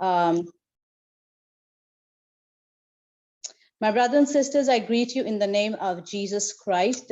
My brothers and sisters, I greet you in the name of Jesus Christ.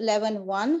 11:1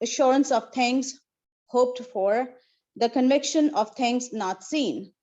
assurance of things hoped for, the conviction of things not seen।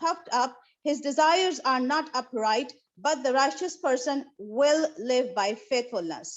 puffed up, his desires are not upright, but the righteous person will live by faithfulness।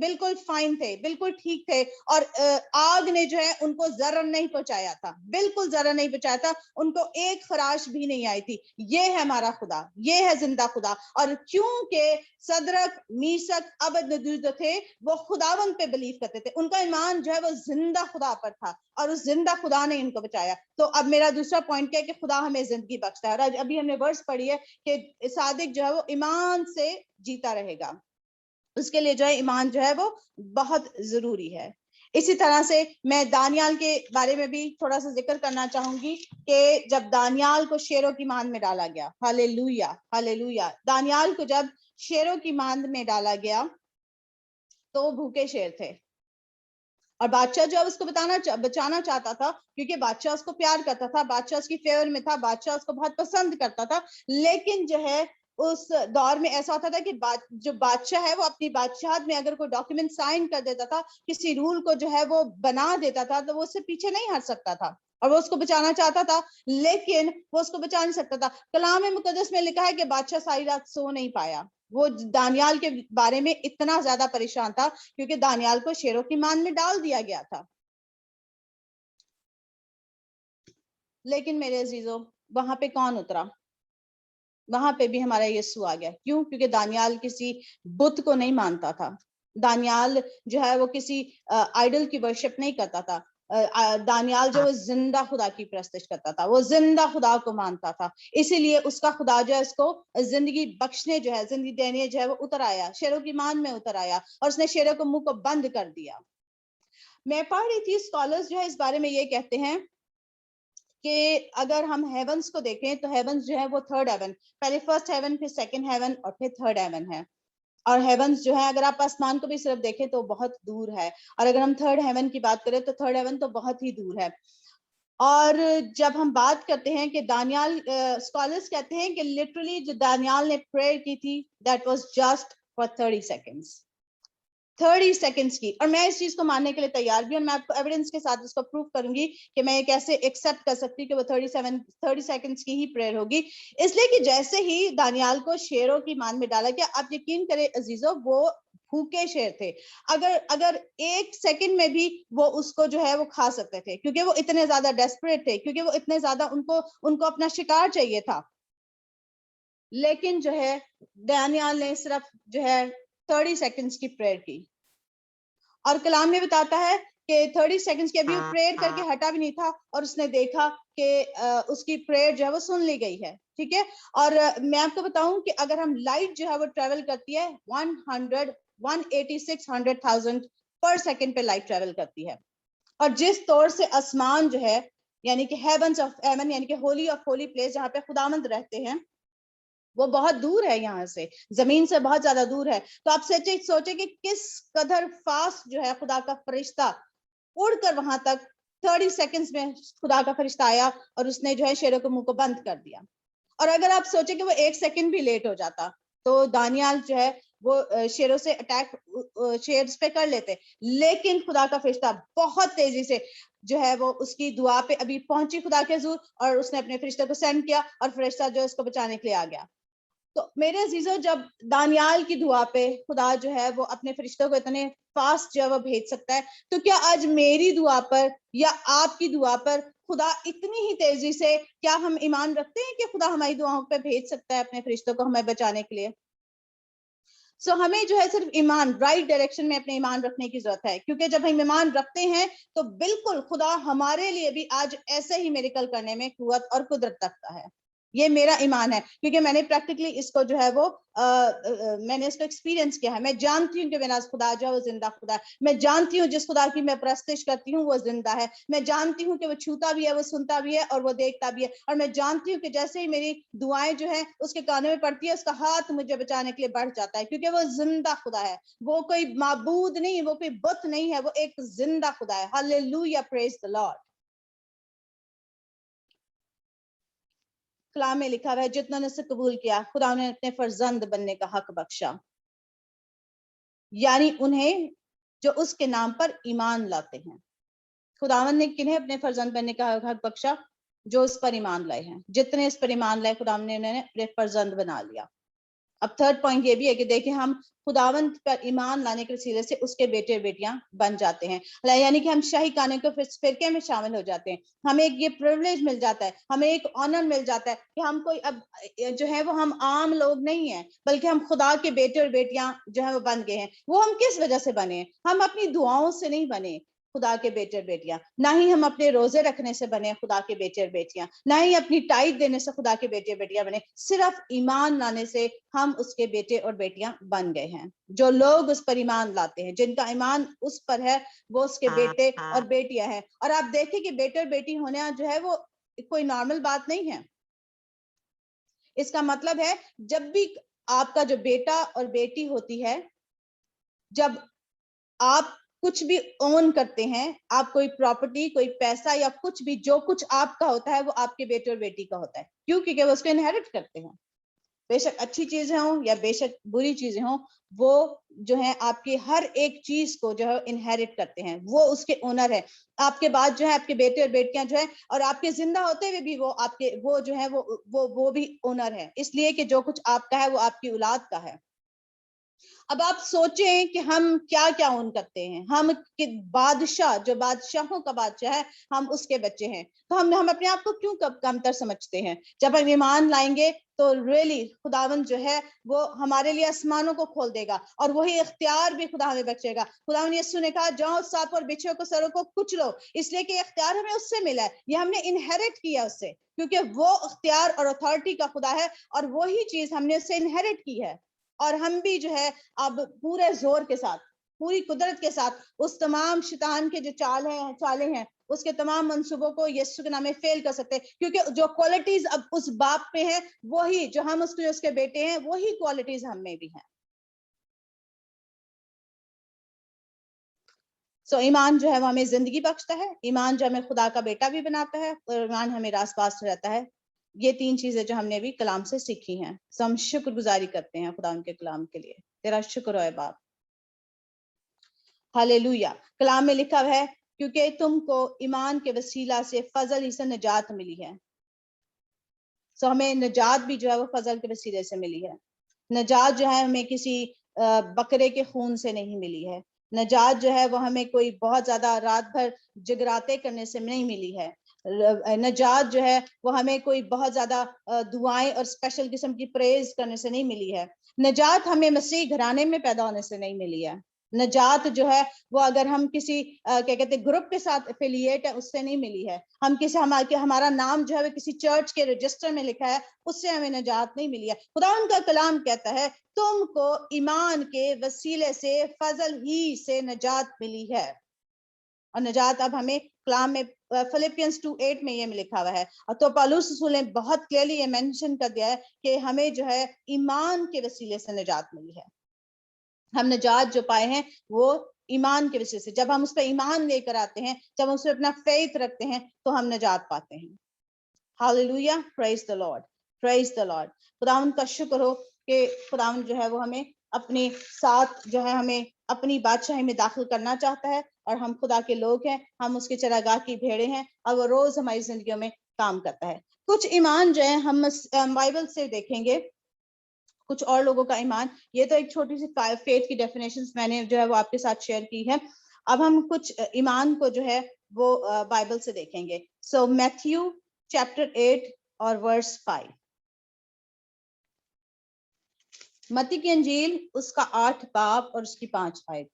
بالکل fine تھے, بالکل ٹھیک تھے, اور آگ نے جو ہے ان کو ضرر نہیں پہنچایا تھا, بالکل ضرر نہیں پہنچایا تھا, ان کو ایک خراش بھی نہیں آئی تھی. یہ ہے ہمارا خدا, یہ ہے زندہ خدا. اور کیونکہ صدرک, میثق, ابدنگو تھے, وہ خداوند پہ بلیو کرتے تھے, ان کا ایمان جو ہے وہ زندہ خدا پر تھا, اور اس زندہ خدا نے ان کو بچایا. تو اب میرا دوسرا پوائنٹ کیا ہے کہ خدا ہمیں زندگی بخشتا ہے. اور ابھی ہم نے ورس پڑھی ہے کہ صادق جو ہے وہ ایمان سے جیتا رہے گا, اس کے لیے جو ہے ایمان جو ہے وہ بہت ضروری ہے. اسی طرح سے میں دانیال کے بارے میں بھی تھوڑا سا ذکر کرنا چاہوں گی کہ جب دانیال کو شیروں کی ماند میں ڈالا گیا, ہاللیلویا ہاللیلویا, دانیال کو جب شیروں کی ماند میں ڈالا گیا تو وہ بھوکے شیر تھے, اور بادشاہ جو اس کو بچانا چاہتا تھا, کیونکہ بادشاہ اس کو پیار کرتا تھا, بادشاہ اس کی فیور میں تھا, بادشاہ اس کو بہت پسند کرتا تھا. لیکن جو ہے اس دور میں ایسا ہوتا تھا کہ جو بادشاہ ہے وہ اپنی بادشاہت میں اگر کوئی ڈاکیومنٹ سائن کر دیتا تھا, کسی رول کو جو ہے وہ بنا دیتا تھا, تو وہ اس سے پیچھے نہیں ہٹ سکتا تھا, اور وہ اس کو بچانا چاہتا تھا لیکن وہ اس کو بچا نہیں سکتا تھا. کلام مقدس میں لکھا ہے کہ بادشاہ ساری رات سو نہیں پایا, وہ دانیال کے بارے میں اتنا زیادہ پریشان تھا کیونکہ دانیال کو شیروں کی ماند میں ڈال دیا گیا تھا. لیکن میرے عزیزو, وہاں پہ کون اترا؟ وہاں پہ بھی ہمارا یسوع آ گیا. کیوں؟ کیونکہ دانیال کسی بت کو نہیں مانتا تھا, دانیال جو ہے وہ کسی آئیڈل کی ورشپ نہیں کرتا تھا, دانیال جو زندہ خدا کی پرستش کرتا تھا, وہ زندہ خدا کو مانتا تھا. اسی لیے اس کا خدا جو ہے اس کو زندگی بخشنے جو ہے, زندگی دینے جو ہے وہ اتر آیا, شیروں کی ماند میں اتر آیا, اور اس نے شیروں کو منہ کو بند کر دیا. میں پڑھ رہی تھی, اسکالرز جو ہے اس بارے میں یہ کہتے ہیں کہ اگر ہم ہیونز کو دیکھیں تو ہیونز جو ہے وہ تھرڈ ہیون, پہلے فرسٹ ہیون, پھر سیکنڈ ہیون, اور پھر تھرڈ ہیون ہے. اور ہیونز جو ہے اگر آپ آسمان کو بھی صرف دیکھیں تو بہت دور ہے, اور اگر ہم تھرڈ ہیون کی بات کریں تو تھرڈ ہیون تو بہت ہی دور ہے. اور جب ہم بات کرتے ہیں کہ دانیال, اسکالرز کہتے ہیں کہ لٹرلی جو دانیال نے پریئر کی تھی, that was just for 30 seconds, 30 seconds کی. اور میں اس چیز کو ماننے کے لیے تیار بھی ہوں, میں آپ کو ایویڈنس کے ساتھ اس کو پروف کروں گی کہ میں کیسے ایکسپٹ کر سکتی کہ وہ 30 سیکنڈز کی ہی پریئر ہوگی. اس لیے کہ جیسے ہی دانیال کو شیروں کی ماند میں ڈالا گیا, آپ یقین کریں عزیزو, وہ بھوکے شیر تھے, اگر ایک سیکنڈ میں بھی وہ اس کو جو ہے وہ کھا سکتے تھے, کیونکہ وہ اتنے زیادہ ڈیسپریٹ تھے, کیونکہ وہ اتنے زیادہ ان کو اپنا شکار چاہیے تھا. لیکن جو ہے دانیال نے صرف جو ہے 30 سیکنڈز کی پریئر کی, اور کلام میں بتاتا ہے کہ 30 سیکنڈز کے ابھی وہ پریئر کر کے ہٹا بھی نہیں تھا, اور اس نے دیکھا کہ اس کی پریئر جو ہے وہ سن لی گئی ہے. ٹھیک ہے, اور میں آپ کو بتاؤں کہ اگر ہم لائٹ جو ہے وہ ٹریول کرتی ہے 186,100,000 پر سیکنڈ پہ لائٹ ٹریول کرتی ہے, اور جس طور سے آسمان جو ہے یعنی کہ ہیونز آف ہیون یعنی کہ ہولی آف ہولی پلیس جہاں پہ خداوند رہتے ہیں, وہ بہت دور ہے یہاں سے, زمین سے بہت زیادہ دور ہے. تو آپ سوچے کہ کس قدر فاسٹ جو ہے خدا کا فرشتہ اڑ کر وہاں تک 30 سیکنڈز میں خدا کا فرشتہ آیا, اور اس نے جو ہے شیروں کے منہ کو بند کر دیا. اور اگر آپ سوچیں کہ وہ ایک سیکنڈ بھی لیٹ ہو جاتا تو دانیال جو ہے وہ شیروں سے اٹیک شیرز پہ کر لیتے, لیکن خدا کا فرشتہ بہت تیزی سے جو ہے وہ اس کی دعا پہ ابھی پہنچی خدا کے حضور, اور اس نے اپنے فرشتے کو سینڈ کیا, اور فرشتہ جو ہے اس کو بچانے کے لیے آ گیا. تو میرے عزیزو, جب دانیال کی دعا پہ خدا جو ہے وہ اپنے فرشتوں کو اتنے فاسٹ جو ہے وہ بھیج سکتا ہے, تو کیا آج میری دعا پر یا آپ کی دعا پر خدا اتنی ہی تیزی سے, کیا ہم ایمان رکھتے ہیں کہ خدا ہماری دعاؤں پہ بھیج سکتا ہے اپنے فرشتوں کو ہمیں بچانے کے لیے؟ ہمیں جو ہے صرف ایمان, رائٹ ڈائریکشن میں اپنے ایمان رکھنے کی ضرورت ہے, کیونکہ جب ہم ایمان رکھتے ہیں تو بالکل خدا ہمارے لیے بھی آج ایسے ہی میریکل کرنے میں قوت اور قدرت رکھتا ہے. یہ میرا ایمان ہے, کیونکہ میں نے پریکٹیکلی اس کو جو ہے وہ میں نے اس کو ایکسپیرینس کیا ہے. میں جانتی ہوں کہ میرا خدا جو ہے وہ زندہ خدا ہے, میں جانتی ہوں جس خدا کی میں پرستش کرتی ہوں وہ زندہ ہے, میں جانتی ہوں کہ وہ چھوتا بھی ہے, وہ سنتا بھی ہے, اور وہ دیکھتا بھی ہے, اور میں جانتی ہوں کہ جیسے ہی میری دعائیں جو ہیں اس کے کانوں میں پڑتی ہے, اس کا ہاتھ مجھے بچانے کے لیے بڑھ جاتا ہے, کیونکہ وہ زندہ خدا ہے, وہ کوئی معبود نہیں, وہ کوئی بت نہیں ہے, وہ ایک زندہ خدا ہے. ہاللیلویا, پریز دی لارڈ. کلام میں لکھا ہوا ہے جتنا نے اسے قبول کیا خدا نے اپنے فرزند بننے کا حق بخشا, یعنی انہیں جو اس کے نام پر ایمان لاتے ہیں. خداوند نے کنہیں اپنے فرزند بننے کا حق بخشا؟ جو اس پر ایمان لائے ہیں. جتنے اس پر ایمان لائے خداوند نے انہیں اپنے فرزند بنا لیا. اب تھرڈ پوائنٹ یہ بھی ہے کہ دیکھیں ہم خداوند پر ایمان لانے کے وسیلے سے اس کے بیٹے اور بیٹیاں بن جاتے ہیں، یعنی کہ ہم شاہی خانے کے فرقے میں شامل ہو جاتے ہیں، ہمیں ایک یہ پرولیج مل جاتا ہے، ہمیں ایک آنر مل جاتا ہے کہ ہم کوئی اب جو ہے وہ ہم عام لوگ نہیں ہیں، بلکہ ہم خدا کے بیٹے اور بیٹیاں جو ہے وہ بن گئے ہیں۔ وہ ہم کس وجہ سے بنے ہیں؟ ہم اپنی دعاؤں سے نہیں بنے خدا کے بیٹے اور بیٹیاں، نہ ہی ہم اپنے روزے رکھنے سے بنے خدا کے بیٹے اور بیٹیاں، نہ ہی اپنی ٹائٹ دینے سے خدا کے بیٹے اور بیٹیاں بنے، صرف ایمان لانے سے ہم اس کے بیٹے اور بیٹیاں بن گئے ہیں۔ جو لوگ اس پر ایمان لاتے ہیں، جن کا ایمان اس پر ہے، وہ اس کے بیٹے اور بیٹیاں ہیں۔ اور آپ دیکھیں کہ بیٹے اور بیٹی ہونا جو ہے وہ کوئی نارمل بات نہیں ہے۔ اس کا مطلب ہے جب بھی آپ کا جو بیٹا اور بیٹی ہوتی ہے، جب آپ کچھ بھی اون کرتے ہیں، آپ کوئی پراپرٹی، کوئی پیسہ یا کچھ بھی، جو کچھ آپ کا ہوتا ہے وہ آپ کے بیٹے اور بیٹی کا ہوتا ہے۔ کیوں؟ کیونکہ وہ اس کو انہیرٹ کرتے ہیں، بے شک اچھی چیزیں ہوں یا بے شک بری چیزیں ہوں، وہ جو ہے آپ کی ہر ایک چیز کو جو ہے انہیرٹ کرتے ہیں، وہ اس کے اونر ہے۔ آپ کے بعد جو ہے آپ کے بیٹے اور بیٹیاں جو ہے، اور آپ کے زندہ ہوتے ہوئے بھی وہ آپ کے وہ جو ہے وہ بھی اونر ہے، اس لیے کہ جو کچھ آپ کا ہے وہ آپ کی اولاد کا ہے۔ اب آپ سوچیں کہ ہم کیا کیا اون کرتے ہیں۔ ہم بادشاہ، جو بادشاہوں کا بادشاہ ہے، ہم اس کے بچے ہیں، تو ہم اپنے آپ کو کیوں کمتر سمجھتے ہیں؟ جب ہم ایمان لائیں گے تو ریلی خداوند جو ہے وہ ہمارے لیے آسمانوں کو کھول دے گا، اور وہی اختیار بھی خدا ہمیں بخشے گا۔ خداوند یسوع نے کہا جاؤ سانپ اور بچھو کو سروں کو کچلو، اس لیے کہ اختیار ہمیں اس سے ملا ہے، یہ ہم نے انہیرٹ کیا اس سے، کیونکہ وہ اختیار اور اتھارٹی کا خدا ہے، اور وہی چیز ہم نے اس سے انہیرٹ کی ہے۔ اور ہم بھی جو ہے اب پورے زور کے ساتھ، پوری قدرت کے ساتھ اس تمام شیطان کے جو چالیں ہیں، اس کے تمام منصوبوں کو یسوع کے نام میں فیل کر سکتے ہیں، کیونکہ جو کوالٹیز اب اس باپ پہ ہیں، وہی جو ہم اس کے بیٹے ہیں، وہی کوالٹیز ہم میں بھی ہیں۔ ایمان جو ہے وہ ہمیں زندگی بخشتا ہے، ایمان جو ہمیں خدا کا بیٹا بھی بناتا ہے، اور ایمان ہمیں راست باز رہتا ہے۔ یہ تین چیزیں جو ہم نے بھی کلام سے سیکھی ہیں، ہم شکر گزاری کرتے ہیں خدا ان کے کلام کے لیے۔ تیرا شکر ہو اے باپ۔ ہاللویا۔ کلام میں لکھا ہے کیونکہ تم کو ایمان کے وسیلہ سے فضل ہی سے نجات ملی ہے۔ ہمیں نجات بھی جو ہے وہ فضل کے وسیلے سے ملی ہے۔ نجات جو ہے ہمیں کسی بکرے کے خون سے نہیں ملی ہے۔ نجات جو ہے وہ ہمیں کوئی بہت زیادہ رات بھر جگراتے کرنے سے نہیں ملی ہے۔ نجات جو ہے وہ ہمیں کوئی بہت زیادہ دعائیں اور اسپیشل قسم کی پریز کرنے سے نہیں ملی ہے۔ نجات ہمیں مسیح گھرانے میں پیدا ہونے سے نہیں ملی ہے۔ نجات جو ہے وہ اگر ہم کسی کیا کہتے ہیں گروپ کے ساتھ افیلیٹ ہے، اس سے نہیں ملی ہے۔ ہم کسی ہمارا نام جو ہے وہ کسی چرچ کے رجسٹر میں لکھا ہے، اس سے ہمیں نجات نہیں ملی ہے۔ خدا ان کا کلام کہتا ہے تم کو ایمان کے وسیلے سے فضل ہی سے نجات ملی ہے۔ اور نجات اب ہمیں کلام میں فلپینس 2:8 میں یہ لکھا ہوا ہے، اور تو پالوس رسول نے بہت کلیئرلی یہ مینشن کر دیا ہے کہ ہمیں جو ہے ایمان کے وسیلے سے نجات ملی ہے۔ ہم نجات جو پائے ہیں وہ ایمان کے وسیلے سے، جب ہم اس پہ ایمان لے کر آتے ہیں، جب ہم اس پہ اپنا فیتھ رکھتے ہیں، تو ہم نجات پاتے ہیں۔ ہاللویا، پریز دی لارڈ، پریز دی لارڈ۔ خداوند کا شکر ہو کہ خداوند جو ہے وہ ہمیں اپنے ساتھ جو ہے ہمیں اپنی بادشاہی میں داخل کرنا چاہتا ہے، اور ہم خدا کے لوگ ہیں، ہم اس کے چراگاہ کی بھیڑیں ہیں، اور وہ روز ہماری زندگیوں میں کام کرتا ہے۔ کچھ ایمان جو ہے ہم بائبل سے دیکھیں گے، کچھ اور لوگوں کا ایمان، یہ تو ایک چھوٹی سی فیتھ کی ڈیفینیشنز میں نے جو ہے وہ آپ کے ساتھ شیئر کی ہے۔ اب ہم کچھ ایمان کو جو ہے وہ بائبل سے دیکھیں گے۔ میتھیو چیپٹر 8 اور ورس 5، متی کی انجیل اس کا 8 باب اور اس کی 5 آیت۔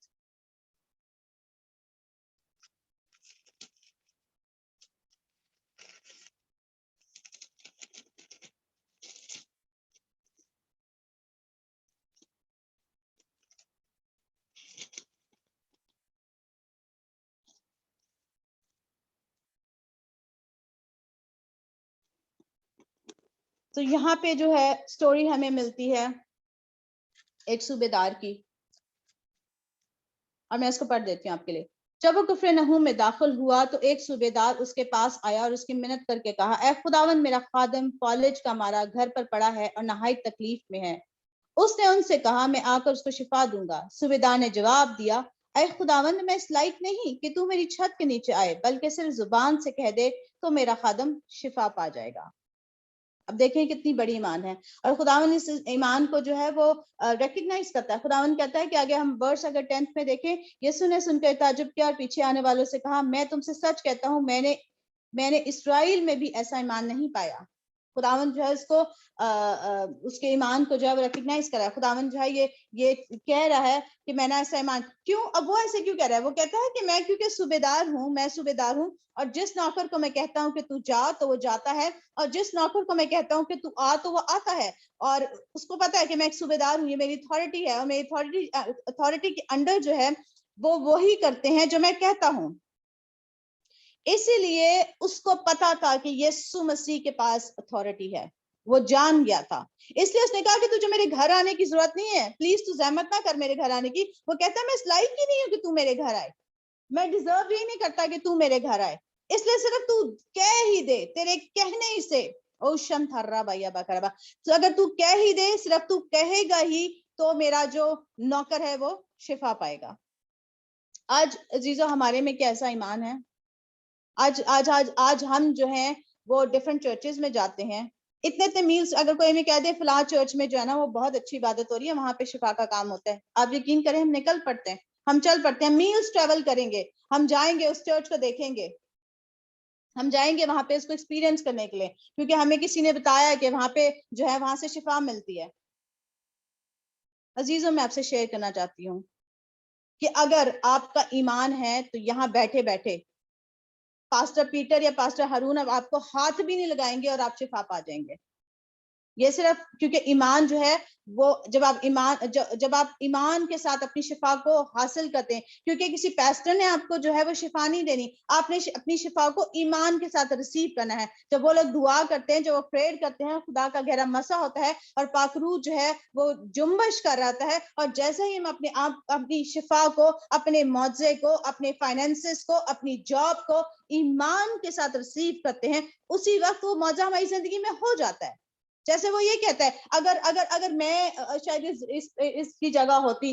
تو یہاں پہ جو ہے سٹوری ہمیں ملتی ہے ایک صوبے دار کی، اور میں اس کو پڑھ دیتی ہوں آپ کے لیے۔ جب وہ کفر نحوم میں داخل ہوا تو ایک صوبے دار اس کے پاس آیا اور اس کی منت کر کے کہا، اے خداوند، میرا خادم فالج کا مارا گھر پر پڑا ہے اور نہایت تکلیف میں ہے۔ اس نے ان سے کہا، میں آ کر اس کو شفا دوں گا۔ صوبے دار نے جواب دیا، اے خداوند، میں اس لائق نہیں کہ تو میری چھت کے نیچے آئے، بلکہ صرف زبان سے کہہ دے تو میرا خادم شفا پا جائے گا۔ اب دیکھیں کتنی بڑی ایمان ہے, اور خداوند اس ایمان کو جو ہے وہ ریکگنائز کرتا ہے. خداوند کہتا ہے کہ آگے ہم ورس اگر 10 میں دیکھیں, یسوع نے سن کر تعجب کیا اور پیچھے آنے والوں سے کہا, میں تم سے سچ کہتا ہوں میں نے اسرائیل میں بھی ایسا ایمان نہیں پایا. خداوند جو ہے اس کو اس کے ایمان کو جو ہے وہ ریکگنائز کرا ہے. خداوند جو ہے یہ کہہ رہا ہے کہ میں نے ایسا ایمان کیوں, اب وہ ایسے کیوں کہہ رہا ہے؟ وہ کہتا ہے کہ میں کیونکہ صوبیدار ہوں, میں صوبیدار ہوں, اور جس نوکر کو میں کہتا ہوں کہ تو جا تو وہ جاتا ہے, اور جس نوکر کو میں کہتا ہوں کہ تو آ تو وہ آتا ہے, اور اس کو پتا ہے کہ میں ایک صوبیدار ہوں, یہ میری اتھارٹی ہے, اور میری اتھارٹی کے انڈر جو ہے وہ وہی کرتے ہیں جو میں کہتا ہوں. اسی لیے اس کو پتا تھا کہ یسوع مسیح کے پاس اتھارٹی ہے, وہ جان گیا تھا. اس لیے اس نے کہا کہ تجھے میرے گھر آنے کی ضرورت نہیں ہے, پلیز تو زحمت نہ کر میرے گھر آنے کی. وہ کہتا ہے میں اس لائق ہی نہیں ہوں کہ تو میرے گھر آئے, میں ڈیزرو ہی نہیں کرتا کہ تو میرے گھر آئے, اس لیے صرف تو کہہ ہی دے, تیرے کہنے ہی سے اوشم تھرا بھیا بکربا, تو اگر تو کہہ ہی دے, صرف تو کہے گا ہی, تو میرا جو نوکر ہے وہ شفا پائے گا. آج عزیزو ہمارے میں کیسا ایمان ہے؟ آج ہم جو ہیں وہ ڈفرنٹ چرچز میں جاتے ہیں, اتنے میلز, اگر کوئی ہمیں کہہ دے فلاں چرچ میں جو ہے نا وہ بہت اچھی عبادت ہو رہی ہے, وہاں پہ شفا کا کام ہوتا ہے, آپ یقین کریں ہم نکل پڑتے ہیں, ہم چل پڑتے ہیں, میلز ٹریول کریں گے, ہم جائیں گے اس چرچ کو دیکھیں گے, ہم جائیں گے وہاں پہ اس کو ایکسپیرینس کرنے کے لیے, کیونکہ ہمیں کسی نے بتایا کہ وہاں پہ جو ہے وہاں سے شفا ملتی ہے. عزیزوں میں آپ سے شیئر کرنا چاہتی ہوں کہ اگر آپ کا ایمان ہے تو یہاں بیٹھے بیٹھے پاسٹر پیٹر یا پاسٹر ہارون اب آپ کو ہاتھ بھی نہیں لگائیں گے اور آپ شفا پا جائیں گے. یہ صرف کیونکہ ایمان جو ہے وہ جب آپ ایمان کے ساتھ اپنی شفا کو حاصل کرتے ہیں, کیونکہ کسی پیسٹر نے آپ کو جو ہے وہ شفا نہیں دینی, آپ نے اپنی شفا کو ایمان کے ساتھ ریسیو کرنا ہے. جب وہ لوگ دعا کرتے ہیں, جب وہ پریئر کرتے ہیں, خدا کا گہرا مسا ہوتا ہے اور پاک روح جو ہے وہ جنبش کر رہتا ہے, اور جیسے ہی ہم اپنی شفا کو, اپنے معجزے کو, اپنے فائنینسز کو, اپنی جاب کو ایمان کے ساتھ ریسیو کرتے ہیں, اسی وقت وہ معجزہ ہماری زندگی میں ہو جاتا ہے. جیسے وہ یہ کہتا ہے, اگر میں شاید اس کی جگہ ہوتی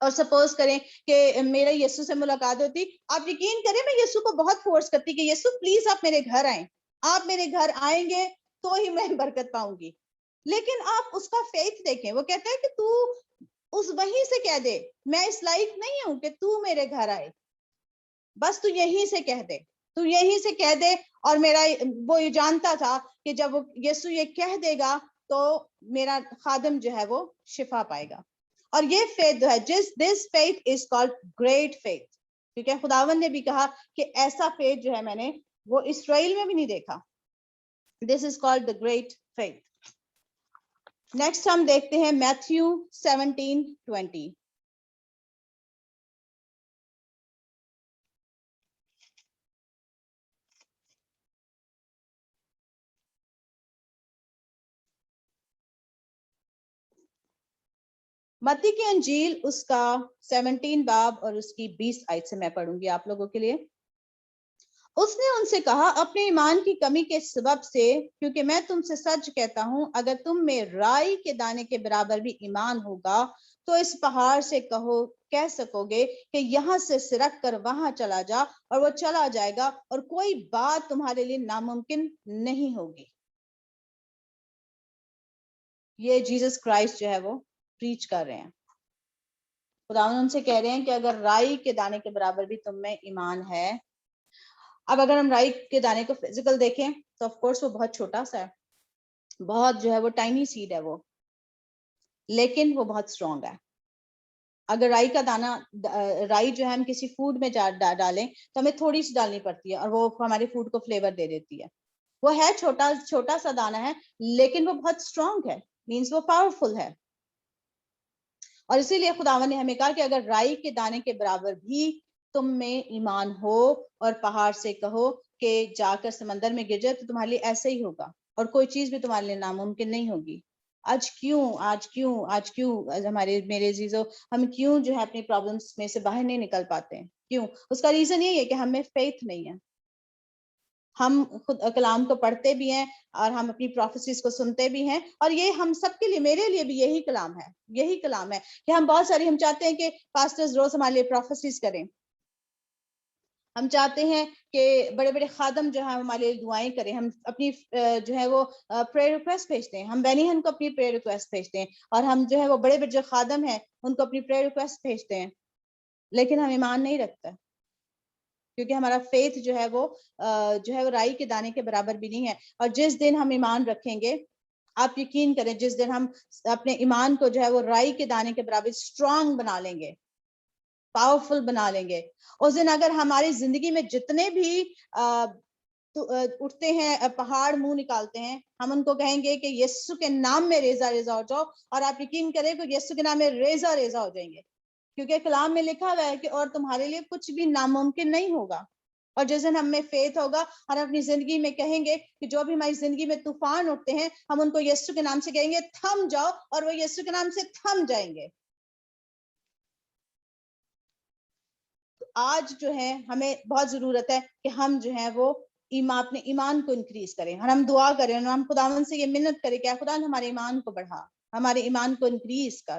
اور سپوز کریں کہ میرے یسوع سے ملاقات ہوتی, آپ یقین کریں میں یسوع کو بہت فورس کرتی کہ یسوع پلیز آپ میرے گھر آئیں, آپ میرے گھر آئیں گے تو ہی میں برکت پاؤں گی. لیکن آپ اس کا فیتھ دیکھیں, وہ کہتا ہے کہ تو اس وہیں سے کہہ دے, میں اس لائق نہیں ہوں کہ تو میرے گھر آئے, بس تو یہیں سے کہہ دے, تو یہیں سے کہہ دے. اور میرا وہ یہ جانتا تھا کہ جب وہ یسوع یہ کہہ دے گا تو میرا خادم جو ہے وہ شفا پائے گا. اور یہ فیتھ جو ہے, this faith is called great faith, کیونکہ خداوند نے بھی کہا کہ ایسا فیتھ جو ہے میں نے وہ اسرائیل میں بھی نہیں دیکھا. this is called the great faith. Next ہم دیکھتے ہیں میتھیو 17:20. متی کی انجیل اس کا 17 باب اور اس کی 20 آیت سے میں پڑھوں گی آپ لوگوں کے لیے. اس نے ان سے کہا, اپنے ایمان کی کمی کے سبب سے, کیونکہ میں تم سے سچ کہتا ہوں اگر تم میں رائی کے دانے کے برابر بھی ایمان ہوگا تو اس پہاڑ سے کہہ سکو گے کہ یہاں سے سرک کر وہاں چلا جا, اور وہ چلا جائے گا, اور کوئی بات تمہارے لیے ناممکن نہیں ہوگی. یہ جیسس کرائسٹ جو ہے وہ پریچ کر رہے ہیں. خداوند ان سے کہہ رہے ہیں کہ اگر رائی کے دانے کے برابر بھی تم میں ایمان ہے. اب اگر ہم رائی کے دانے کو فزیکل دیکھیں تو آف کورس وہ بہت چھوٹا سا ہے, بہت جو ہے وہ ٹائنی سیڈ ہے وہ, لیکن وہ بہت اسٹرانگ ہے. اگر رائی کا دانا, رائی جو ہے ہم کسی فوڈ میں ڈالیں تو ہمیں تھوڑی سی ڈالنی پڑتی ہے, اور وہ ہمارے فوڈ کو فلیور دے دیتی ہے. وہ ہے چھوٹا سا دانا ہے, لیکن وہ بہت اسٹرانگ ہے, مینس وہ پاورفل ہے. اور اسی لیے خداوند نے ہمیں کہا کہ اگر رائی کے دانے کے برابر بھی تم میں ایمان ہو اور پہاڑ سے کہو کہ جا کر سمندر میں گر جائے تو تمہارے لیے ایسے ہی ہوگا, اور کوئی چیز بھی تمہارے لیے ناممکن نہیں ہوگی. آج کیوں میرے عزیزو, ہم کیوں جو ہے اپنی پرابلمس میں سے باہر نہیں نکل پاتے ہیں؟ کیوں؟ اس کا ریزن یہ ہے کہ ہمیں فیتھ نہیں ہے. ہم خود کلام کو پڑھتے بھی ہیں اور ہم اپنی پروفیسیز کو سنتے بھی ہیں, اور یہ ہم سب کے لیے, میرے لیے بھی یہی کلام ہے کہ ہم بہت ساری, ہم چاہتے ہیں کہ پاسٹرز روز ہمارے لیے پروفیسیز کریں, ہم چاہتے ہیں کہ بڑے بڑے خادم جو ہے ہمارے لیے دعائیں کریں, ہم اپنی جو ہے وہ پریئر ریکویسٹ بھیجتے ہیں, ہم بینی ہن کو اپنی پریئر ریکویسٹ بھیجتے ہیں, اور ہم جو ہے وہ بڑے بڑے جو خادم ہیں ان کو اپنی پریئر ریکویسٹ بھیجتے ہیں, لیکن ہم ایمان نہیں رکھتے, کیونکہ ہمارا فیتھ جو ہے وہ رائی کے دانے کے برابر بھی نہیں ہے. اور جس دن ہم ایمان رکھیں گے, آپ یقین کریں, جس دن ہم اپنے ایمان کو جو ہے وہ رائی کے دانے کے برابر اسٹرانگ بنا لیں گے, پاورفل بنا لیں گے, اس دن اگر ہماری زندگی میں جتنے بھی اٹھتے ہیں پہاڑ منہ نکالتے ہیں, ہم ان کو کہیں گے کہ یسوع کے نام میں ریزہ ریزہ ہو جاؤ, اور آپ یقین کریں کہ یسوع کے نام میں ریزہ ریزہ ہو جائیں گے, کیونکہ کلام میں لکھا ہوا ہے کہ اور تمہارے لیے کچھ بھی ناممکن نہیں ہوگا. اور جس دن ہم میں فیتھ ہوگا اور اپنی زندگی میں کہیں گے کہ جو بھی ہماری زندگی میں طوفان اٹھتے ہیں, ہم ان کو یسوع کے نام سے کہیں گے تھم جاؤ, اور وہ یسوع کے نام سے تھم جائیں گے. آج جو ہے ہمیں بہت ضرورت ہے کہ ہم جو ہے وہ اپنے ایمان کو انکریز کریں, اور ہم دعا کریں, اور ہم خداوند سے یہ منت کریں کہ خدا ہمارے ایمان کو بڑھا, ہمارے ایمان کو انکریز کر.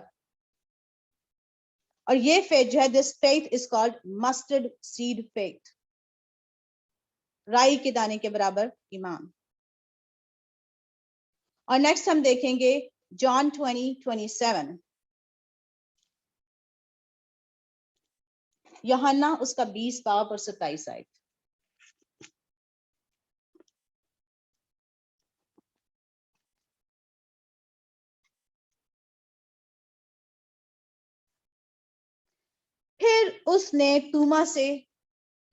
اور یہ فیتھ جو ہے, this faith is called mustard seed faith, رائی کے دانے کے برابر ایمان. اور نیکسٹ ہم دیکھیں گے جان 20:27, یوحنا اس کا 20 باب اور 27 آیت. پھر اس نے توما سے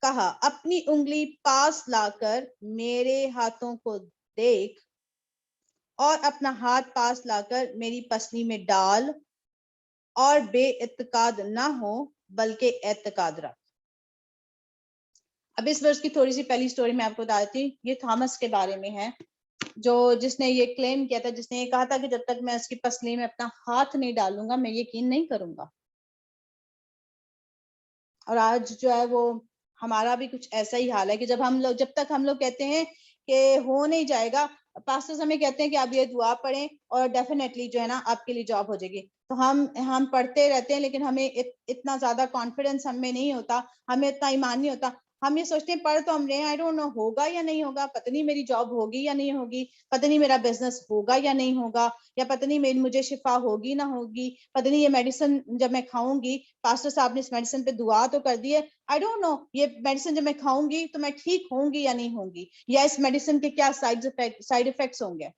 کہا, اپنی انگلی پاس لا کر میرے ہاتھوں کو دیکھ, اور اپنا ہاتھ پاس لا کر میری پسلی میں ڈال, اور بے اعتقاد نہ ہو بلکہ اعتقاد رکھ. اب اس ورس کی تھوڑی سی پہلی سٹوری میں آپ کو بتا دیتی ہوں. یہ تھامس کے بارے میں ہے, جس نے یہ کلیم کیا تھا, جس نے یہ کہا تھا کہ جب تک میں اس کی پسلی میں اپنا ہاتھ نہیں ڈالوں گا میں یقین نہیں کروں گا. اور آج جو ہے وہ ہمارا بھی کچھ ایسا ہی حال ہے کہ جب تک ہم لوگ کہتے ہیں کہ ہو نہیں جائے گا, پاسٹرز ہمیں کہتے ہیں کہ آپ یہ دعا پڑھیں اور ڈیفینیٹلی جو ہے نا آپ کے لیے جاب ہو جائے گی, تو ہم پڑھتے رہتے ہیں, لیکن ہمیں اتنا زیادہ کانفیڈنس ہم میں نہیں ہوتا, ہمیں اتنا ایمان نہیں ہوتا. ہم یہ سوچتے ہیں پڑھ تو ہم رہے ہیں, آئی ڈونٹ نو ہوگا یا نہیں ہوگا, پتہ نہیں میری جاب ہوگی یا نہیں ہوگی, پتہ نہیں میرا بزنس ہوگا یا نہیں ہوگا, یا پتہ نہیں مجھے شفا ہوگی نہ ہوگی, پتہ نہیں یہ میڈیسن جب میں کھاؤں گی, پاسٹر صاحب نے اس میڈیسن پہ دعا تو کر دی ہے, آئی ڈونٹ نو یہ میڈیسن جب میں کھاؤں گی تو میں ٹھیک ہوں گی یا نہیں ہوں گی, یا اس میڈیسن کے کیا سائڈ افیکٹس ہوں گے.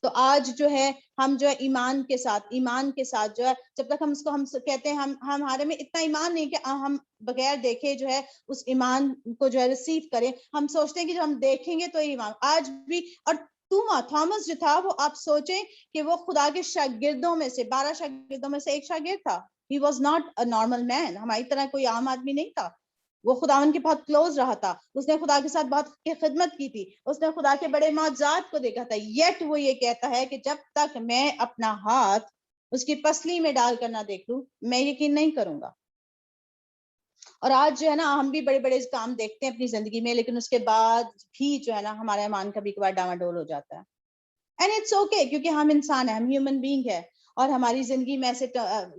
تو آج جو ہے ہم جو ہے ایمان کے ساتھ جو ہے, جب تک ہم کہتے ہیں ہمارے میں اتنا ایمان نہیں کہ ہم بغیر دیکھے جو ہے اس ایمان کو جو ہے ریسیو کریں. ہم سوچتے ہیں کہ جو ہم دیکھیں گے تو ایمان. آج بھی, اور تھامس جو تھا وہ آپ سوچیں کہ وہ خدا کے شاگردوں میں سے 12 شاگردوں میں سے ایک شاگرد تھا. He was not a normal man, ہماری طرح کوئی عام آدمی نہیں تھا. وہ خداوند کے بہت کلوز رہا تھا, اس نے خدا کے ساتھ بہت خدمت کی تھی, اس نے خدا کے بڑے معجزات کو دیکھا تھا. یٹ وہ یہ کہتا ہے کہ جب تک میں اپنا ہاتھ اس کی پسلی میں ڈال کر نہ دیکھ لوں میں یقین نہیں کروں گا. اور آج جو ہے نا ہم بھی بڑے بڑے کام دیکھتے ہیں اپنی زندگی میں, لیکن اس کے بعد بھی جو ہے نا ہمارا ایمان کبھی کبھار ڈاواڈول ہو جاتا ہے. اینڈ اٹس اوکے, کیونکہ ہم انسان ہیں, ہم ہیومن بینگ ہے, اور ہماری زندگی میں ایسے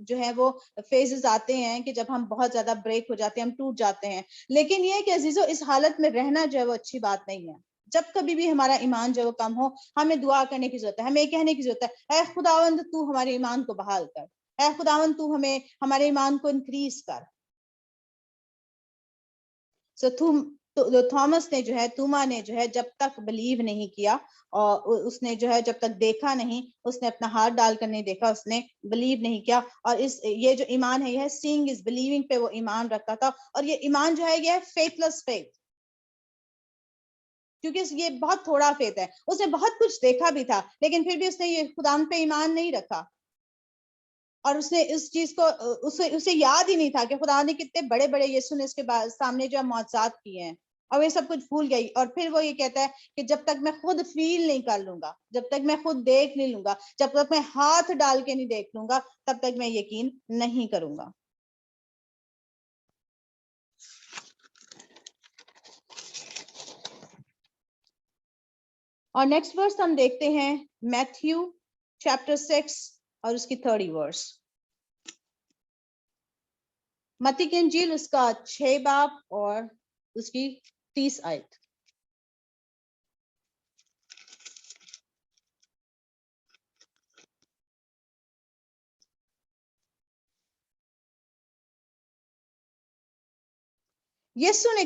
جو ہے وہ فیزز آتے ہیں کہ جب ہم بہت زیادہ بریک ہو جاتے ہیں, ہم ٹوٹ جاتے ہیں. لیکن یہ کہ عزیزو اس حالت میں رہنا جو ہے وہ اچھی بات نہیں ہے. جب کبھی بھی ہمارا ایمان جو ہے وہ کم ہو, ہمیں دعا کرنے کی ضرورت ہے, ہمیں کہنے کی ضرورت ہے, اے خداوند تو ہمارے ایمان کو بحال کر, اے خداوند تو ہمارے ایمان کو انکریز کر. تھامس نے جو ہے, توما نے جو ہے جب تک بلیو نہیں کیا, اور اس نے جو ہے جب تک دیکھا نہیں, اس نے اپنا ہاتھ ڈال کر نہیں دیکھا, اس نے بلیو نہیں کیا. اور یہ جو ایمان ہے, یہ سینگ از بلیونگ پہ وہ ایمان رکھتا تھا. اور یہ ایمان جو ہے یہ فیتھ لیس فیتھ, کیونکہ یہ بہت تھوڑا فیتھ ہے. اس نے بہت کچھ دیکھا بھی تھا, لیکن پھر بھی اس نے یہ خدا پہ ایمان نہیں رکھا, اور اس نے اس چیز کو اسے یاد ہی نہیں تھا کہ خدا نے کتنے بڑے بڑے یسوع نے اس کے سامنے جو معجزات کیے ہیں, اور یہ سب کچھ بھول گئی. اور پھر وہ یہ کہتا ہے کہ جب تک میں خود فیل نہیں کر لوں گا, جب تک میں خود دیکھ نہیں لوں گا, جب تک میں ہاتھ ڈال کے نہیں دیکھ لوں گا, تب تک میں یقین نہیں کروں گا. اور نیکسٹ ورس ہم دیکھتے ہیں میتھیو چیپٹر 6 اور اس کی 30 ورس. متی کی انجیل اس کا 6 باب اور اس کی 30 آیت. یسوع نے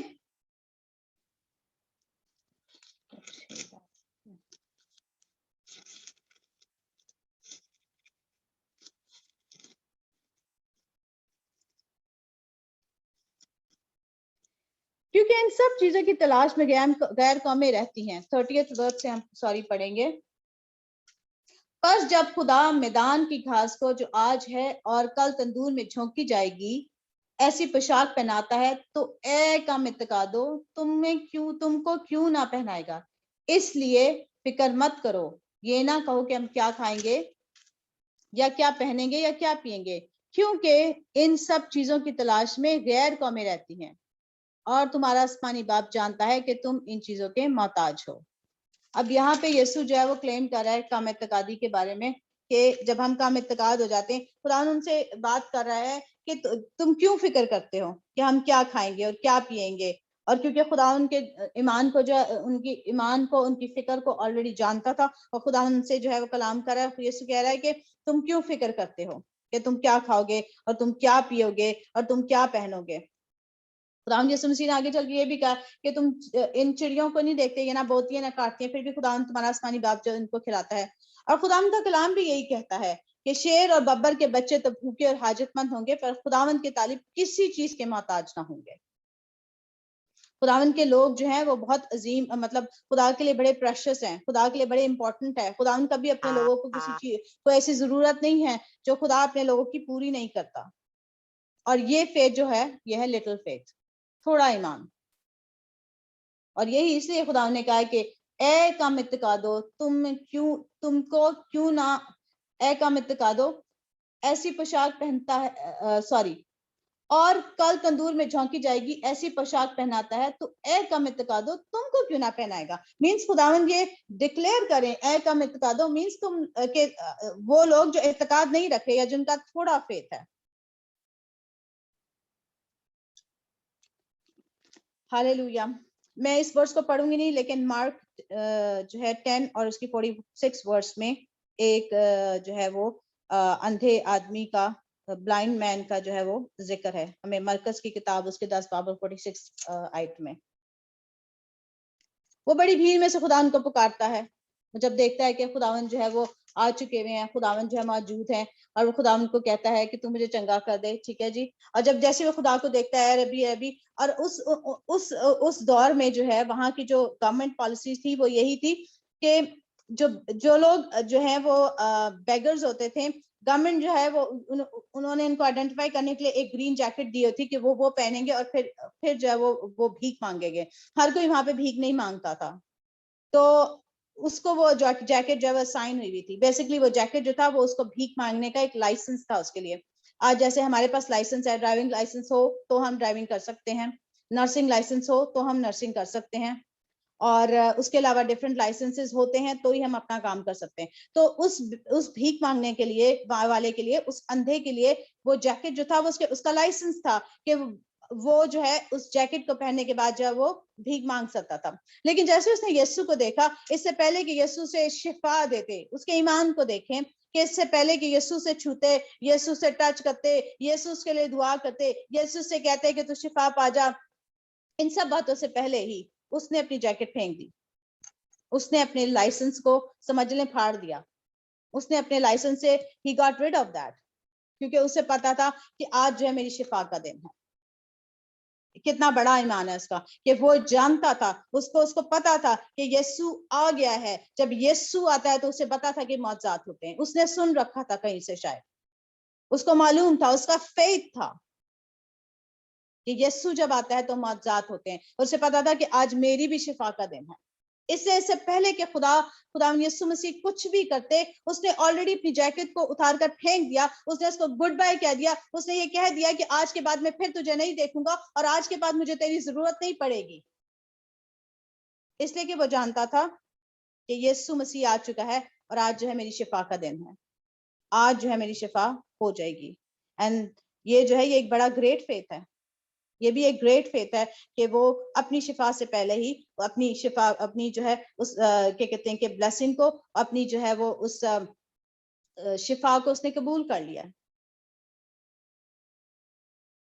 کیونکہ ان سب چیزوں کی تلاش میں غیر قومیں رہتی ہیں. 30th ورس سے ہم پڑھیں گے. پس جب خدا میدان کی گھاس کو جو آج ہے اور کل تندور میں جھونکی جائے گی ایسی پوشاک پہناتا ہے تو اے کم اعتقادو تم کو کیوں نہ پہنائے گا. اس لیے فکر مت کرو، یہ نہ کہو کہ ہم کیا کھائیں گے یا کیا پہنیں گے یا کیا پیئیں گے، کیونکہ ان سب چیزوں کی تلاش میں غیر قومیں رہتی ہیں اور تمہارا آسمانی باپ جانتا ہے کہ تم ان چیزوں کے محتاج ہو. اب یہاں پہ یسوع جو ہے وہ کلیم کر رہا ہے کام اعتقادی کے بارے میں کہ جب ہم کام اعتقاد ہو جاتے ہیں، خدا ان سے بات کر رہا ہے کہ تم کیوں فکر کرتے ہو کہ ہم کیا کھائیں گے اور کیا پیئیں گے. اور کیونکہ خدا ان کے ایمان کو جو ان کی ایمان کو ان کی فکر کو آلریڈی جانتا تھا اور خدا ان سے جو ہے وہ کلام کر رہا ہے. یسوع کہہ رہا ہے کہ تم کیوں فکر کرتے ہو کہ تم کیا کھاؤ گے اور تم کیا پیو گے اور تم کیا پہنو گے. خدا یسوع مسیح نے آگے چل کے یہ بھی کہا کہ تم ان چڑیوں کو نہیں دیکھتے، یہ نہ بوتی ہیں نہ کاٹتی ہیں، پھر بھی خدا تمہارا آسمانی باپ جو ان کو کھلاتا ہے. اور خدا کا کلام بھی یہی کہتا ہے کہ شیر اور ببر کے بچے تو بھوکے اور حاجت مند ہوں گے پر خداوند کے طالب کسی چیز کے محتاج نہ ہوں گے. خداوند کے لوگ جو ہیں وہ بہت عظیم، مطلب خدا کے لیے بڑے پریشس ہیں، خدا کے لیے بڑے امپورٹنٹ ہے. خداوند کبھی اپنے لوگوں کو کسی چیز کو ایسی ضرورت نہیں ہے جو خدا اپنے لوگوں کی پوری نہیں کرتا. اور یہ فیتھ جو ہے یہ ہے لٹل فیتھ، تھوڑا ایمان. اور یہی اس لیے خدا نے کہا کہ اے کم اعتقادو تم کو کیوں نہ، اے کم اعتقادو ایسی پوشاک پہنتا ہے اور کل تندور میں جھونکی جائے گی ایسی پوشاک پہناتا ہے تو اے کم اعتقادو تم کو کیوں نہ پہنائے گا. مینس خداوند یہ ڈکلیئر کریں اے کم اعتقادو، مینس تم کہ وہ لوگ جو اعتقاد نہیں رکھے یا جن کا تھوڑا فیتھ ہے. ہالےلویا. میں اس ورس کو پڑھوں گی نہیں، لیکن مارک جو ہے 10 اور اس کی 46 ورس میں ایک جو ہے وہ اندھے آدمی کا، بلائنڈ مین کا جو ہے وہ ذکر ہے. ہمیں مرکز کی کتاب اس کے 10 باب اور 46 آیت میں وہ بڑی بھیڑ میں سے خدا ان کو پکارتا ہے. جب دیکھتا ہے کہ خداوند جو ہے وہ آ چکے ہوئے ہیں، خداوند جو ہے موجود ہیں، اور وہ خداوند کو کہتا ہے کہ تو مجھے چنگا کر دے. ٹھیک ہے جی. اور جب جیسے وہ خدا کو دیکھتا ہے ربی، اور اس دور میں جو ہے وہاں کی جو گورنمنٹ پالیسیز تھی وہ یہی تھی کہ جو لوگ جو ہے وہ بیگرز ہوتے تھے، گورنمنٹ جو ہے وہ انہوں نے ان کو آئیڈینٹیفائی کرنے کے لیے ایک گرین جیکٹ دی ہوتی کہ وہ پہنیں گے اور پھر جو ہے وہ بھیک مانگیں گے. ہر کوئی وہاں پہ بھیک نہیں مانگتا تھا، تو اس کو وہ جیکٹ جو ہے سائن ہوئی تھی. بیسکلی وہ جیکٹ جو تھا وہ اس کو بھیک مانگنے کا ایک لائسنس تھا اس کے لیے. آج جیسے ہمارے پاس لائسنس ہے، ڈرائیونگ لائسنس ہو تو ہم ڈرائیونگ کر سکتے ہیں، نرسنگ لائسنس ہو تو ہم نرسنگ کر سکتے ہیں، اور اس کے علاوہ ڈفرینٹ لائسنسز ہوتے ہیں تو ہی ہم اپنا کام کر سکتے ہیں. تو اس بھیک مانگنے کے لیے والے کے لیے، اس اندھے کے لیے وہ جیکٹ جو تھا وہ اس کا لائسنس تھا کہ وہ جو ہے اس جیکٹ کو پہننے کے بعد جو ہے وہ بھیک مانگ سکتا تھا. لیکن جیسے اس نے یسوع کو دیکھا، اس سے پہلے کہ یسوع سے شفا دیتے، اس کے ایمان کو دیکھیں کہ اس سے پہلے کہ یسوع سے چھوتے، یسوع سے ٹچ کرتے، یسوع کے لیے دعا کرتے، یسوع سے کہتے کہ تو شفا پا جا، ان سب باتوں سے پہلے ہی اس نے اپنی جیکٹ پھینک دی. اس نے اپنے لائسنس کو سمجھ لیں پھاڑ دیا. اس نے اپنے لائسنس سے he got rid of that، کیونکہ اسے پتا تھا کہ آج جو ہے میری شفا کا دن ہے. کتنا بڑا ایمان ہے اس کا کہ وہ جانتا تھا، اس کو پتا تھا کہ یسوع آ گیا ہے. جب یسوع آتا ہے تو اسے پتا تھا کہ معجزات ہوتے ہیں. اس نے سن رکھا تھا کہیں سے، شاید اس کو معلوم تھا، اس کا فیتھ تھا کہ یسوع جب آتا ہے تو معجزات ہوتے ہیں. اسے پتا تھا کہ آج میری بھی شفا کا دن ہے. اس سے پہلے کہ خدا یسوع مسیح کچھ بھی کرتے، اس نے آلریڈی اپنی جیکٹ کو اتار کر پھینک دیا. اس نے اس کو گڈ بائی کہہ دیا. اس نے یہ کہہ دیا کہ آج کے بعد میں پھر تجھے نہیں دیکھوں گا اور آج کے بعد مجھے تیری ضرورت نہیں پڑے گی. اس لیے کہ وہ جانتا تھا کہ یسوع مسیح آ چکا ہے اور آج جو ہے میری شفا کا دن ہے. آج جو ہے میری شفا ہو جائے گی. اینڈ یہ جو ہے یہ ایک بڑا گریٹ فیتھ ہے، یہ بھی ایک گریٹ فیتھ ہے کہ وہ اپنی شفا سے پہلے ہی اپنی شفا، اپنی جو ہے اس کیا کہتے ہیں کہ بلیسنگ کو، اپنی جو ہے وہ اس شفا کو اس نے قبول کر لیا۔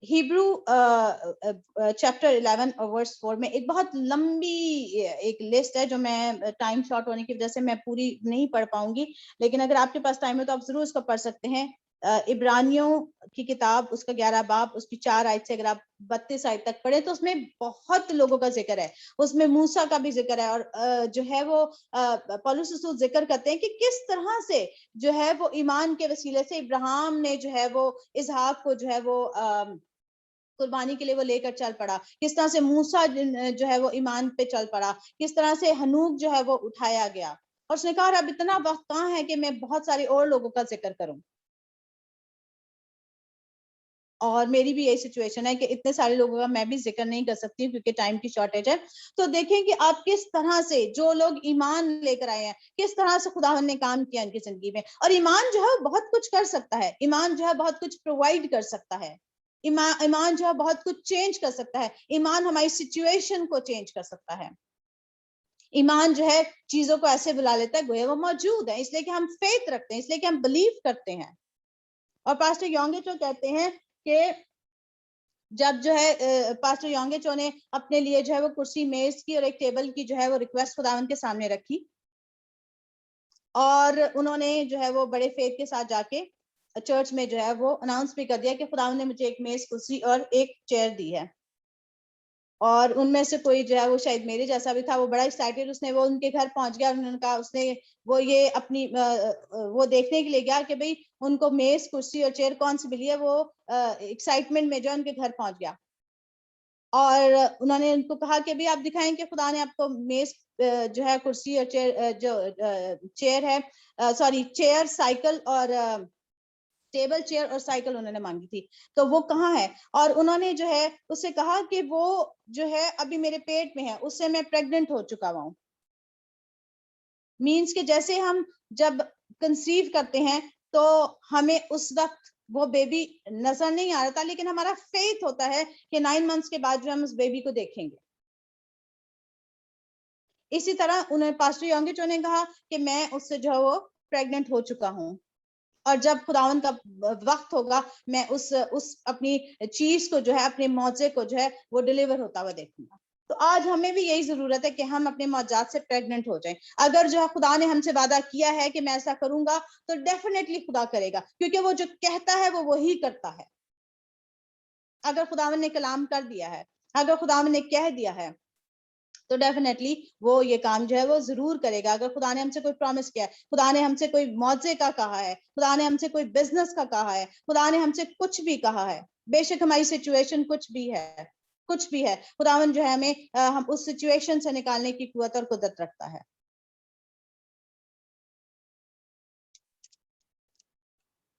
ہیبرو چیپٹر 11 ورس 4 میں ایک بہت لمبی ایک لسٹ ہے جو میں ٹائم شارٹ ہونے کی وجہ سے میں پوری نہیں پڑھ پاؤں گی، لیکن اگر آپ کے پاس ٹائم ہے تو آپ ضرور اس کو پڑھ سکتے ہیں۔ عبرانیوں کی کتاب اس کا 11 باب اس کی 4 آیت سے اگر آپ 32 آیت تک پڑھیں تو اس میں بہت لوگوں کا ذکر ہے، اس میں موسیٰ کا بھی ذکر ہے، اور جو ہے وہ پولس رسول ذکر کرتے ہیں کہ کس طرح سے جو ہے وہ ایمان کے وسیلے سے ابراہیم نے جو ہے وہ اسحاق کو جو ہے وہ قربانی کے لیے وہ لے کر چل پڑا، کس طرح سے موسیٰ جو ہے وہ ایمان پہ چل پڑا، کس طرح سے ہنوک جو ہے وہ اٹھایا گیا، اور اس نے کہا اب اتنا وقت کہاں ہے کہ میں بہت سارے اور لوگوں کا ذکر کروں، اور میری بھی یہی سچویشن ہے کہ اتنے سارے لوگوں کا میں بھی ذکر نہیں کر سکتی ہوں کیونکہ ٹائم کی شارٹیج ہے۔ تو دیکھیں کہ آپ کس طرح سے جو لوگ ایمان لے کر آئے ہیں کس طرح سے خداوند نے کام کیا ان کی زندگی میں، اور ایمان جو ہے بہت کچھ کر سکتا ہے، ایمان جو ہے بہت کچھ پرووائڈ کر سکتا ہے، ایمان جو ہے بہت کچھ چینج کر سکتا ہے، ایمان ہماری سچویشن کو چینج کر سکتا ہے، ایمان جو ہے چیزوں کو ایسے بلا لیتا ہے گویا وہ موجود ہے، اس لیے کہ ہم فیتھ رکھتے ہیں، اس لیے کہ ہم بلیو کرتے ہیں۔ اور پاسٹر یونگے چو کہتے ہیں کہ جب جو ہے پاسٹر یونگے چو نے اپنے لیے جو ہے وہ کرسی میز کی اور ایک ٹیبل کی جو ہے وہ ریکویسٹ خداوند کے سامنے رکھی، اور انہوں نے جو ہے وہ بڑے فیتھ کے ساتھ جا کے چرچ میں جو ہے وہ اناؤنس بھی کر دیا کہ خداوند نے مجھے ایک میز، کرسی اور ایک چیئر دی ہے، اور ان میں سے کوئی جو ہے وہ شاید میرے جیسا بھی تھا، وہ بڑا ایکسائٹیڈ، اس نے وہ ان کے گھر پہنچ گیا، انہوں نے کہا اس نے وہ یہ اپنی وہ دیکھنے کے لیے گیا کہ بھئی ان کو میز، کرسی اور چیئر کون سی ملی ہے، وہ ایکسائٹمنٹ میں جو ان کے گھر پہنچ گیا، اور انہوں نے ان کو کہا کہ بھی آپ دکھائیں کہ خدا نے آپ کو میز جو ہے کرسی اور چیئر جو چیئر ہے سوری چیئر سائیکل اور ٹیبل چیئر اور سائیکل انہوں نے مانگی تھی تو وہ کہاں ہے، اور انہوں نے جو ہے اس سے کہا کہ وہ جو ہے ابھی میرے پیٹ میں ہے، اس سے میں پریگننٹ ہو چکا ہوں، مینس کہ جیسے ہم جب کنسیو کرتے ہیں تو ہمیں اس وقت وہ بیبی نظر نہیں آ رہا تھا، لیکن ہمارا فیتھ ہوتا ہے کہ 9 منتھس کے بعد جو ہم اس بیبی کو دیکھیں گے۔ اسی طرح انہیں پاسٹر یونگے چو نے کہا کہ میں اس سے جو ہے وہ پریگننٹ ہو چکا ہوں، اور جب خداوند کا وقت ہوگا میں اس اپنی چیز کو جو ہے اپنے معجزے کو جو ہے وہ ڈیلیور ہوتا ہوا دیکھوں گا۔ تو آج ہمیں بھی یہی ضرورت ہے کہ ہم اپنے معجزات سے پریگننٹ ہو جائیں، اگر جو ہے خدا نے ہم سے وعدہ کیا ہے کہ میں ایسا کروں گا تو ڈیفینیٹلی خدا کرے گا، کیونکہ وہ جو کہتا ہے وہ وہی کرتا ہے۔ اگر خداوند نے کلام کر دیا ہے، اگر خداوند نے کہہ دیا ہے تو ڈیفینیٹلی وہ یہ کام جو ہے وہ ضرور کرے گا۔ اگر خدا نے ہم سے کوئی پرومس کیا ہے، خدا نے ہم سے کوئی معجزے کا کہا ہے، خدا نے ہم سے کوئی بزنس کا کہا ہے، خدا نے ہم سے کچھ بھی کہا ہے، بے شک ہماری سچویشن کچھ بھی ہے، خداوند جو ہے ہمیں ہم اس سچویشن سے نکالنے کی قوت اور قدرت رکھتا ہے۔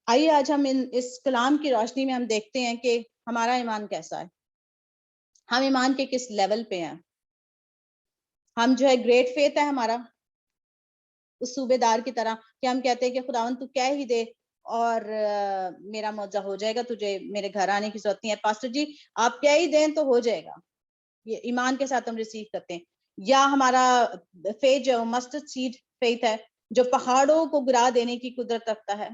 آئیے آج ہم اس کلام کی روشنی میں ہم دیکھتے ہیں کہ ہمارا ایمان کیسا ہے، ہم ایمان کے کس لیول پہ ہیں۔ ہم جو ہے گریٹ فیتھ ہے ہمارا اس صوبے دار کی طرح کہ ہم کہتے ہیں کہ خداوند تو کہہ ہی دے اور میرا معجزہ ہو جائے گا، تجھے میرے گھر آنے کی ضرورت نہیں ہے، پاسٹر جی آپ کہہ ہی دیں تو ہو جائے گا، یہ ایمان کے ساتھ ہم ریسیو کرتے ہیں۔ یا ہمارا فیتھ جو مسٹرڈ سیڈ فیتھ ہے جو پہاڑوں کو گرا دینے کی قدرت رکھتا ہے،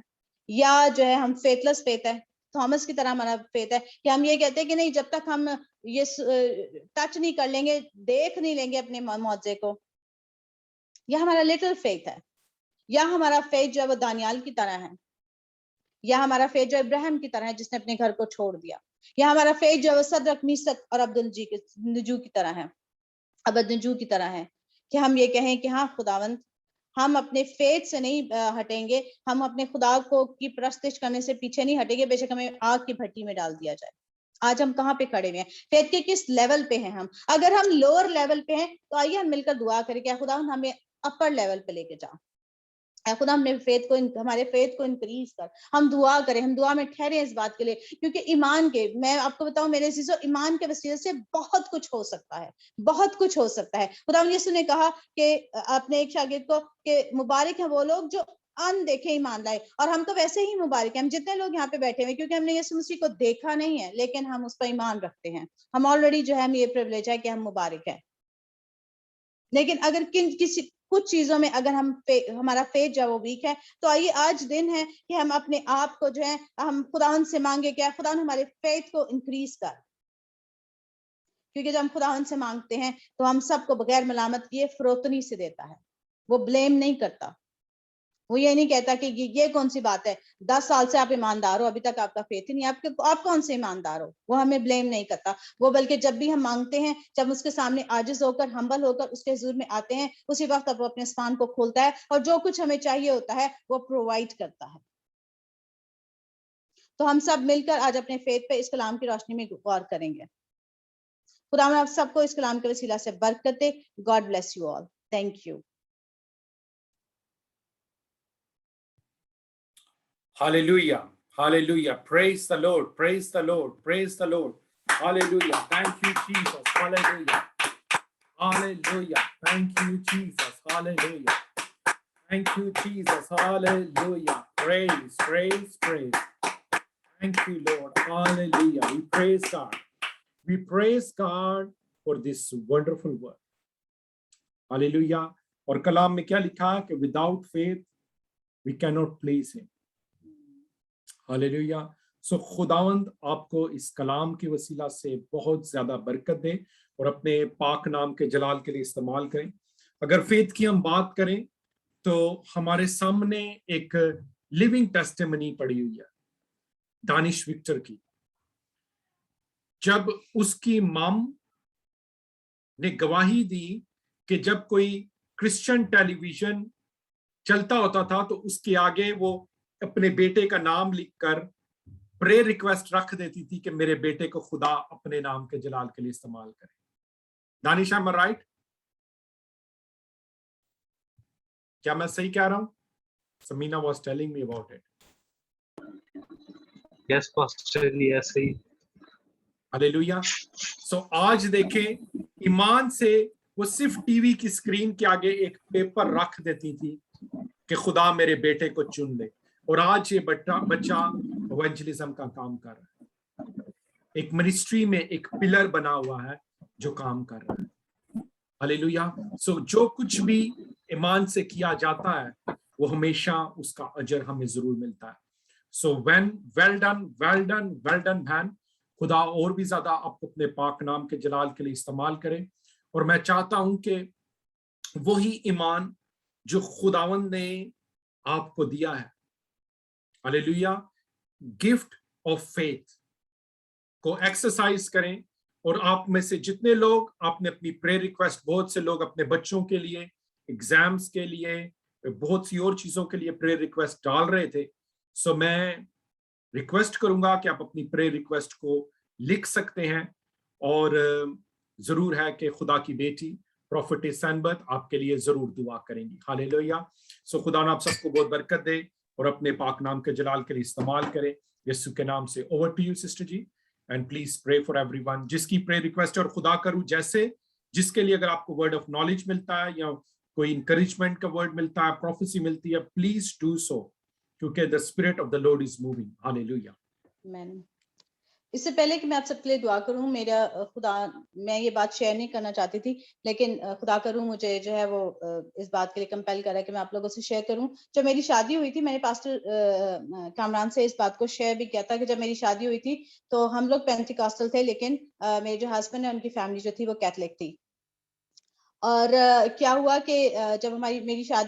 یا جو ہے ہم فیتھ لیس فیتھ ہے، تھامس کی طرح ہمارا فیتھ ہے کہ ہم یہ کہتے ہیں کہ نہیں جب تک ہم یہ ٹچ نہیں کر لیں گے، دیکھ نہیں لیں گے اپنے معجزے کو، یا ہمارا لٹل فیتھ ہے، یا ہمارا فیتھ جو ہے وہ دانیال کی طرح ہے، یا ہمارا فیتھ جو ابراہیم کی طرح ہے جس نے اپنے گھر کو چھوڑ دیا، یا ہمارا فیتھ جو ہے وہ صدرک میثق اور عبدالنجو کی طرح ہے، عبدالنجو کی طرح ہے کہ ہم یہ کہیں کہ ہاں خداوند ہم اپنے فیتھ سے نہیں ہٹیں گے، ہم اپنے خدا کو کی پرستش کرنے سے پیچھے نہیں ہٹیں گے، بے شک ہمیں آگ کی بھٹی میں ڈال دیا جائے۔ آج ہم کہاں پہ کھڑے ہوئے ہیں، فیتھ کے کس لیول پہ ہیں ہم؟ اگر ہم لوور لیول پہ ہیں تو آئیے ہم مل کر دعا کریں کہ خداوند ہمیں اپر لیول پہ لے کے جا، اے خدا ہمارے فیتھ کو انکریز کر، ہم دعا کریں، ہم دعا میں ٹھہرے اس بات کے لیے، کیونکہ ایمان کے میں آپ کو بتاؤں میرے عزیزو ایمان کے وسیلے سے بہت کچھ ہو سکتا ہے، بہت کچھ ہو سکتا ہے۔ خدا یسوع نے کہا کہ اپنے ایک شاگرد کو کہ مبارک ہیں وہ لوگ جو اندیکھے ایمان لائے. اور ہم تو ویسے ہی مبارک ہیں, ہم جتنے لوگ یہاں پہ بیٹھے ہوئے, کیونکہ ہم نے یسوع مسیح کو دیکھا نہیں ہے لیکن ہم اس پر ایمان رکھتے ہیں. ہم آلریڈی جو ہے ہم یہ پریویلیج ہے کہ ہم مبارک ہیں. لیکن اگر کسی کچھ چیزوں میں اگر ہمارا فیتھ جو ہے وہ ویک ہے, تو آئیے آج دن ہے کہ ہم اپنے آپ کو جو ہے ہم خداوند سے مانگے کیا, خداوند ہمارے فیتھ کو انکریز کر. کیونکہ جب ہم خداوند سے مانگتے ہیں تو ہم سب کو بغیر ملامت کیے فروتنی سے دیتا ہے. وہ بلیم نہیں کرتا, وہ یہ نہیں کہتا کہ یہ کون سی بات ہے, 10 سال سے آپ ایماندار ہو, ابھی تک آپ کا فیتھ ہی نہیں, آپ کون سے ایماندار ہو. وہ ہمیں بلیم نہیں کرتا. وہ بلکہ جب بھی ہم مانگتے ہیں, جب اس کے سامنے عاجز ہو کر, ہمبل ہو کر اس کے حضور میں آتے ہیں, اسی وقت اب وہ اپنے اسپان کو کھولتا ہے اور جو کچھ ہمیں چاہیے ہوتا ہے وہ پرووائڈ کرتا ہے. تو ہم سب مل کر آج اپنے فیتھ پہ اس کلام کی روشنی میں غور کریں گے. خدا آپ سب کو اس کلام کے وسیلہ سے برکت دے. God bless you all. Thank you. Hallelujah. Hallelujah. Praise the Lord. Praise the Lord. Praise the Lord. Hallelujah. Thank you, Jesus. Hallelujah. Hallelujah. Thank you, Jesus. Hallelujah. Thank you, Jesus. Hallelujah. Praise, praise, praise. Thank you, Lord. Hallelujah. We praise God. We praise God for this wonderful word. Hallelujah. اور کلام میں کیا لکھا ہے کہ without faith we cannot please him. ہاللیلویا. سو خداوند آپ کو اس کلام کے وسیلہ سے بہت زیادہ برکت دے اور اپنے پاک نام کے جلال کے لیے استعمال کریں. اگر فیتھ کی ہم بات کریں تو ہمارے سامنے ایک لیونگ ٹیسٹیمنی پڑی ہوئی ہے دانش وکٹر کی. جب اس کی مام نے گواہی دی کہ جب کوئی کرسچن ٹیلی ویژن چلتا ہوتا تھا تو اس کے آگے وہ اپنے بیٹے کا نام لکھ کر پریئر ریکویسٹ رکھ دیتی تھی کہ میرے بیٹے کو خدا اپنے نام کے جلال کے لیے استعمال کرے. Danish am right? کیا میں صحیح کہہ رہا ہوں؟ Samina was telling me about it. Yes pastor ji ایسے ہی. ہاللیلویا. سو آج دیکھیں ایمان سے وہ صرف ٹی وی کی اسکرین کے آگے ایک پیپر رکھ دیتی تھی کہ خدا میرے بیٹے کو چن لے, اور آج یہ بچہ ایونجلزم کا کام کر رہا ہے, ایک منسٹری میں ایک پلر بنا ہوا ہے جو کام کر رہا ہے. ہاللیلویا. سو جو کچھ بھی ایمان سے کیا جاتا ہے وہ ہمیشہ اس کا اجر ہمیں ضرور ملتا ہے. سو ویل ڈن بہن. خدا اور بھی زیادہ آپ کو اپنے پاک نام کے جلال کے لیے استعمال کرے, اور میں چاہتا ہوں کہ وہی ایمان جو خداوند نے آپ کو دیا ہے, ہاللیلویا, گفٹ آف فیتھ کو ایکسرسائز کریں. اور آپ میں سے جتنے لوگ آپ نے اپنی پریئر ریکویسٹ, بہت سے لوگ اپنے بچوں کے لیے, ایگزامز کے لیے, بہت سی اور چیزوں کے لیے پریئر ریکویسٹ ڈال رہے تھے, سو میں ریکویسٹ کروں گا کہ آپ اپنی پریئر ریکویسٹ کو لکھ سکتے ہیں, اور ضرور ہے کہ خدا کی بیٹی پروفیٹ سنبت آپ کے لیے ضرور دعا کریں گی. ہاللیلویا. سو خدا نے آپ سب کو بہت برکت دے اور اپنے پاک نام کے جلال کے لیے استعمال کرے. یسوع کے نام سے over to you sister ji, and please pray for everyone. جس کی پرے ریکویسٹ, اور خدا کروں جیسے جس کے لیے اگر آپ کو ورڈ آف نالج ملتا ہے یا کوئی انکریجمنٹ کا ورڈ ملتا ہے, پروفیسی ملتی ہے, پلیز ڈو سو, کیونکہ the spirit of the Lord is moving. Hallelujah. آمین. اس سے پہلے کہ میں آپ سب کے لیے دعا کروں, میرا خدا, میں یہ بات شیئر نہیں کرنا چاہتی تھی لیکن خدا کروں مجھے جو ہے وہ اس بات کے لیے کمپیل کر رہا ہے کہ میں آپ لوگوں سے شیئر کروں. جب میری شادی ہوئی تھی, میں نے پاسٹر کامران سے اس بات کو شیئر بھی کیا تھا کہ جب میری شادی ہوئی تھی تو ہم لوگ پینٹیکاسٹل تھے, لیکن میرے جو ہسبینڈ ہے ان کی فیملی جو تھی وہ کیتھولک تھی. اور کیا ہوا کہ جب میری شادی